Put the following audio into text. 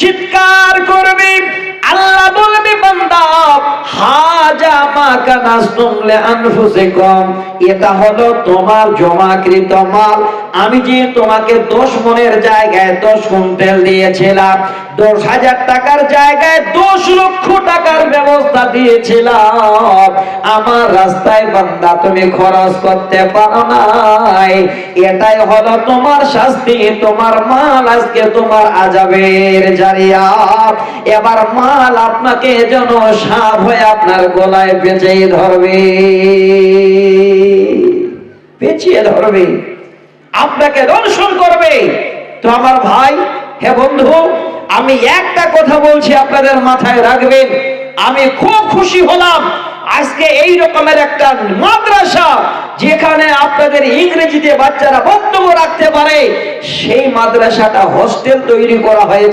চিৎকার করবে, আল্লাহ বলবে বান্দা হাজা মা কানাসতুম লিআনফুসিকুম, এটা হলো তোমার জমাকৃত মাল। আমি যে তোমাকে 10 মণের জায়গায় 10 কুইন্টাল দিয়েছিলাম, 10,000 টাকার জায়গায় 10 লক্ষ টাকার ব্যবস্থা দিয়েছিলাম, আমার রাস্তায় বান্দা তুমি খরচ করতে পারো নাই, এটাই হলো তোমার শাস্তি। তোমার মাল আজকে তোমার আযাবের জারিয়া। এবার মাল আপনাকে যেন সাপ হয়ে আপনার গলায় পেঁচিয়ে ধরবে, পেঁচিয়ে ধরবে, আপনাকে দংশন করবে। তো আমার ভাই, হে বন্ধু, আমি একটা কথা বলছি, আপনাদের মাথায় রাখবেন। আমি খুব খুশি হলাম আজকে এই রকমের একটা মাদ্রাসা, যেখানে আপনাদের ইংরেজিতে বাচ্চারা বক্তব্য রাখতে পারে, সেই মাদ্রাসাটা হোস্টেল তৈরি করা হয়েছে।